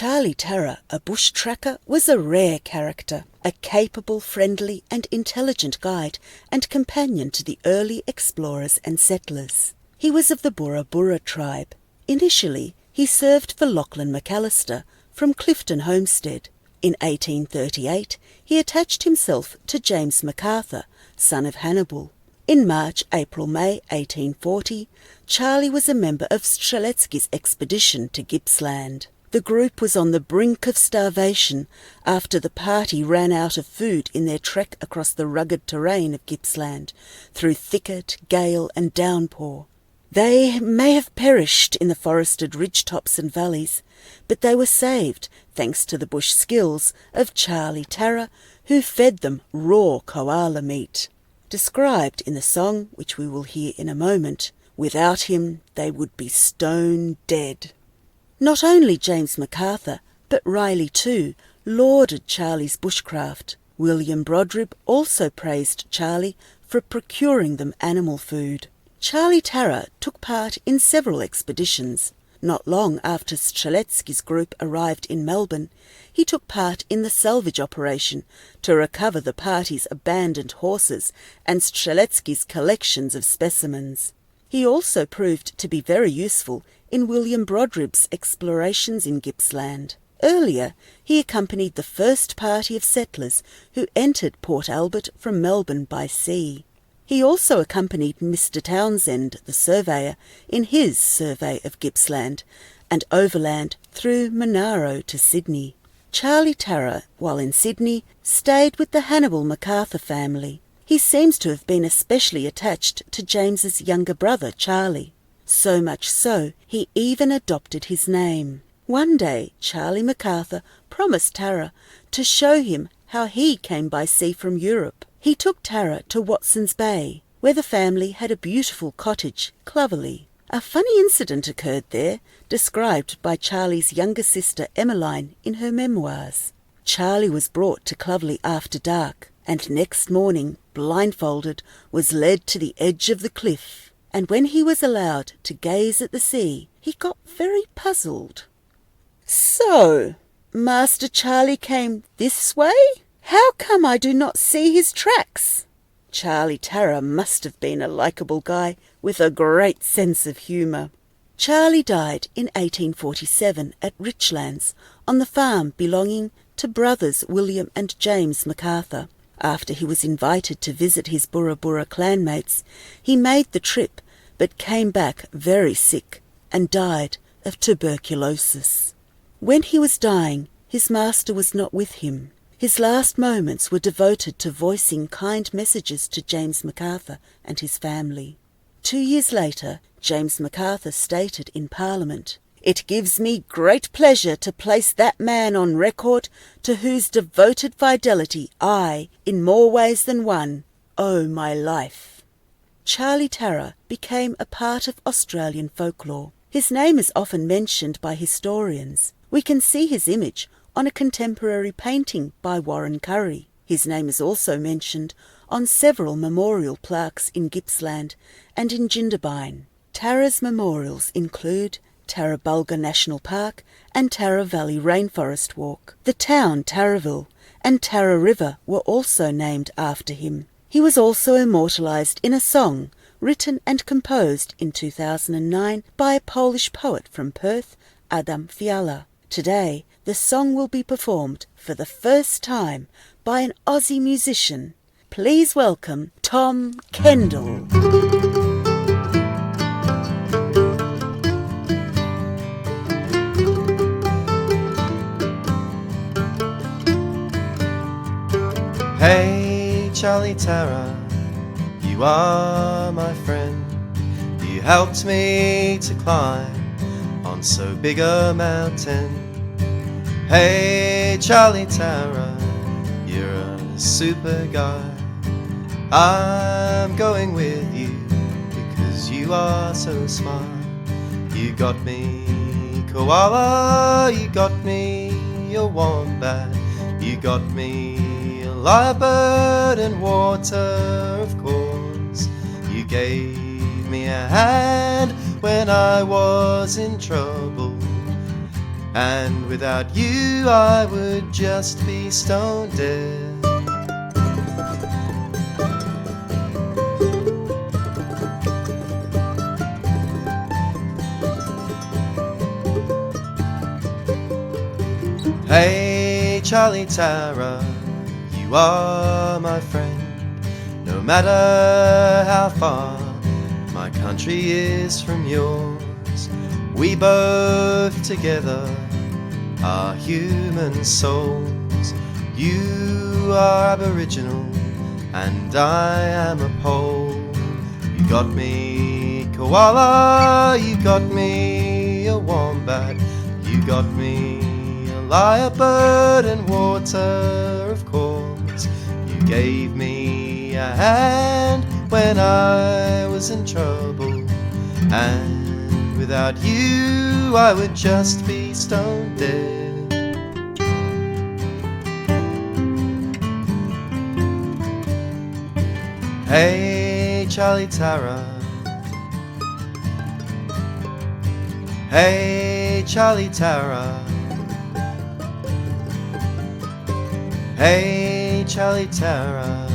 Charlie Tarra, a bush tracker, was a rare character, a capable, friendly and intelligent guide and companion to the early explorers and settlers. He was of the Burra Burra tribe. Initially, he served for Lachlan McAllister from Clifton Homestead. In 1838, he attached himself to James MacArthur, son of Hannibal. In March, April, May 1840, Charlie was a member of Strzelecki's expedition to Gippsland. The group was on the brink of starvation after the party ran out of food in their trek across the rugged terrain of Gippsland, through thicket, gale and downpour. They may have perished in the forested ridge-tops and valleys, but they were saved thanks to the bush skills of Charlie Tarra, who fed them raw koala meat. Described in the song, which we will hear in a moment, without him they would be stone dead. Not only James MacArthur, but Riley too, lauded Charlie's bushcraft. William Brodribb also praised Charlie for procuring them animal food. Charlie Tarra took part in several expeditions. Not long after Strzelecki's group arrived in Melbourne, he took part in the salvage operation to recover the party's abandoned horses and Strzelecki's collections of specimens. He also proved to be very useful in William Brodribb's explorations in Gippsland. Earlier, he accompanied the first party of settlers who entered Port Albert from Melbourne by sea. He also accompanied Mr. Townsend, the surveyor, in his survey of Gippsland and overland through Monaro to Sydney. Charlie Tarra, while in Sydney, stayed with the Hannibal MacArthur family. He seems to have been especially attached to James's younger brother, Charlie. So much so, he even adopted his name. One day, Charlie MacArthur promised Tarra to show him how he came by sea from Europe. He took Tarra to Watson's Bay, where the family had a beautiful cottage, Clovelly. A funny incident occurred there, described by Charlie's younger sister Emmeline in her memoirs. Charlie was brought to Clovelly after dark, and next morning, blindfolded, was led to the edge of the cliff. And when he was allowed to gaze at the sea, he got very puzzled. "So, Master Charlie came this way? How come I do not see his tracks?" Charlie Tarra must have been a likeable guy with a great sense of humour. Charlie died in 1847 at Richlands, on the farm belonging to brothers William and James MacArthur. After he was invited to visit his Burra Burra clanmates, he made the trip, but came back very sick and died of tuberculosis. When he was dying, his master was not with him. His last moments were devoted to voicing kind messages to James MacArthur and his family. 2 years later, James MacArthur stated in Parliament, "It gives me great pleasure to place that man on record to whose devoted fidelity I, in more ways than one, owe my life." Charlie Tarra became a part of Australian folklore. His name is often mentioned by historians. We can see his image on a contemporary painting by Warren Curry. His name is also mentioned on several memorial plaques in Gippsland and in Jindabyne. Tarra's memorials include Tarra National Park and Tarra Valley Rainforest Walk. The town Tarraville and Tarra River were also named after him. He was also immortalised in a song written and composed in 2009 by a Polish poet from Perth, Adam Fiala. Today, the song will be performed for the first time by an Aussie musician. Please welcome Tom Kendall. Hey Charlie Tarra, you are my friend. You helped me to climb on so big a mountain. Hey Charlie Tarra, you're a super guy. I'm going with you because you are so smart. You got me koala, you got me a wombat, you got me a lyrebird and water, of course. You gave me a hand when I was in trouble. and without you I would just be stone dead. Hey Charlie Tarra, you are my friend. No matter how far my country is from yours, we both together are human souls. You are Aboriginal and I am a Pole. You got me koala, you got me a wombat, you got me lyrebird and water, of course. You gave me a hand when I was in trouble, and without you I would just be stone dead. Hey Charlie Tarra, hey Charlie Tarra, hey Charlie Tarra.